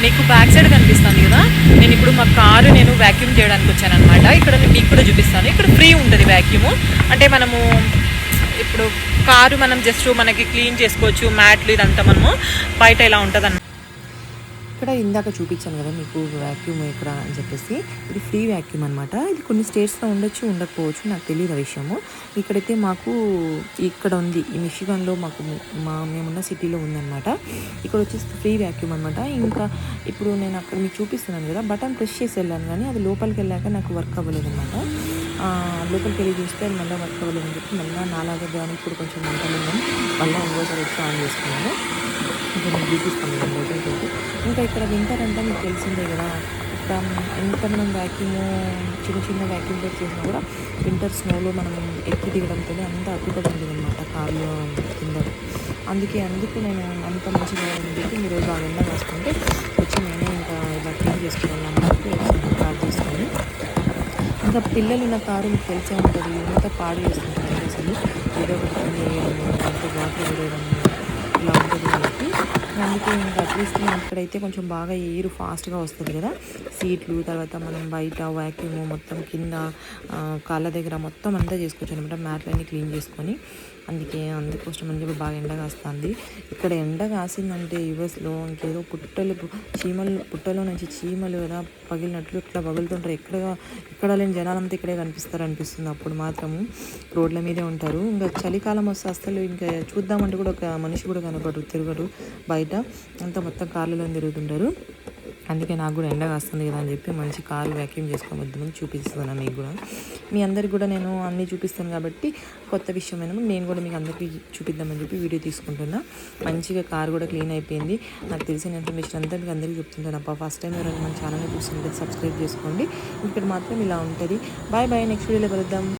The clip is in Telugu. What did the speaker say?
మీకు బ్యాక్ సైడ్ కనిపిస్తుంది కదా, నేను ఇప్పుడు మా కారు నేను వ్యాక్యూమ్ చేయడానికి వచ్చాను అనమాట. ఇక్కడ నేను మీకు కూడా చూపిస్తాను. ఇక్కడ ఫ్రీ ఉంటుంది వ్యాక్యూము. అంటే మనము ఇప్పుడు కారు మనం జస్ట్ మనకి క్లీన్ చేసుకోవచ్చు, మ్యాట్లు ఇదంతా మనము బయట ఇలా ఉంటుంది. ఇక్కడ ఇందాక చూపించాను కదా మీకు వ్యాక్యూమ్ ఇక్కడ అని చెప్పేసి, ఇది ఫ్రీ వ్యాక్యూమ్ అనమాట. ఇది కొన్ని స్టేట్స్లో ఉండొచ్చు, ఉండకపోవచ్చు, నాకు తెలియదు ఆ విషయము. ఇక్కడైతే మాకు ఇక్కడ ఉంది, ఈ మిషిగన్లో మాకు మేమున్న సిటీలో ఉందన్నమాట. ఇక్కడ వచ్చేసి ఫ్రీ వ్యాక్యూమ్ అనమాట. ఇంకా ఇప్పుడు నేను అక్కడ మీకు చూపిస్తున్నాను కదా, బటన్ ప్రెస్ చేసి వెళ్ళాను కానీ అది లోపలికి వెళ్ళాక నాకు వర్క్ అవ్వలేదు అనమాట. లోపలికి వెళ్ళి చూస్తే అది మళ్ళీ వర్క్ అవ్వలేదు అని చెప్పి మళ్ళీ నాలాగా దాని ఇప్పుడు కొంచెం మంటలు మళ్ళీ ఇంకోసారి వచ్చి ఆన్ చేసుకున్నాను. ఇంకా నేను చూపిస్తాను లోపలికి. ఇంకా ఇక్కడ వింటర్ అంటే మీకు తెలిసిందే కదా, ఇక్కడ ఎంత మనం వ్యాక్యూమ్ చిన్న చిన్న వ్యాక్యూమ్ పెట్టి చేసినా కూడా వింటర్ స్నోలో మనం ఎక్కి దిగడంతో అంత అద్భుతంగా ఉంటుంది అనమాట కార్లో కింద. అందుకు నేను అంత మంచిగా చెప్పి మీరు బాగా ఎండ వేసుకుంటే వచ్చి నేనే ఇంకా ఇలా క్లీన్ చేసుకోవాలని చెప్పి వచ్చాను కార్ తీసుకొని. ఇంకా పిల్లలు ఉన్న కారు మీకు తెలిసే ఉంటుంది, ఎంత పాడు చేసుకుంటారు అసలు, ఏదో ఒకటి పని చేయడము, ఎంత వాటర్ వేయడము ఇలా ఉంటుంది కాబట్టి. అందుకే ఇంకా అట్లీస్ట్ మనం ఇక్కడైతే కొంచెం బాగా ఎయిర్ ఫాస్ట్గా వస్తుంది కదా, సీట్లు తర్వాత మనం బయట వ్యాక్యూమ్ మొత్తం కింద కాళ్ళ దగ్గర మొత్తం అంతా చేసుకోవచ్చు అనమాట, మ్యాట్లన్నీ క్లీన్ చేసుకొని. అందుకోసం అని చెప్పి బాగా ఎండ కాస్తుంది. ఇక్కడ ఎండ కాసిందంటే యూఎస్లో ఇంకేదో పుట్టలో నుంచి చీమలు కదా పగిలినట్లు ఇట్లా పగులుతుంటారు. ఎక్కడ లేని జనాలంతా ఇక్కడే అనిపిస్తుంది. అప్పుడు మాత్రము రోడ్ల మీదే ఉంటారు. ఇంకా చలికాలం వస్తే అసలు ఇంకా చూద్దామంటే కూడా ఒక మనిషి కూడా తిరగరు బయట, అంతా మొత్తం కార్లలో తిరుగుతుంటారు. అందుకే నాకు కూడా ఎండ కాస్తుంది కదా అని చెప్పి మంచి కారు వ్యాక్యూమ్ చేసుకోవద్దామని చూపిస్తున్నాను మీకు కూడా. మీ అందరికి కూడా నేను అన్నీ చూపిస్తాను కాబట్టి కొత్త విషయమైన నేను కూడా మీకు అందరికీ చూపిద్దామని చెప్పి వీడియో తీసుకుంటున్నా. మంచిగా కారు కూడా క్లీన్ అయిపోయింది. నాకు తెలిసిన ఇన్ఫర్మేషన్ అంతా మీకు అందరికీ చెప్తుంటాను. ఫస్ట్ టైం ఎవరైనా మన ఛానల్ని చూస్తుంటే సబ్స్క్రైబ్ చేసుకోండి. ఇక్కడ మాత్రం ఇలా ఉంటుంది. బాయ్ నెక్స్ట్ వీడియోలో కలుద్దాం.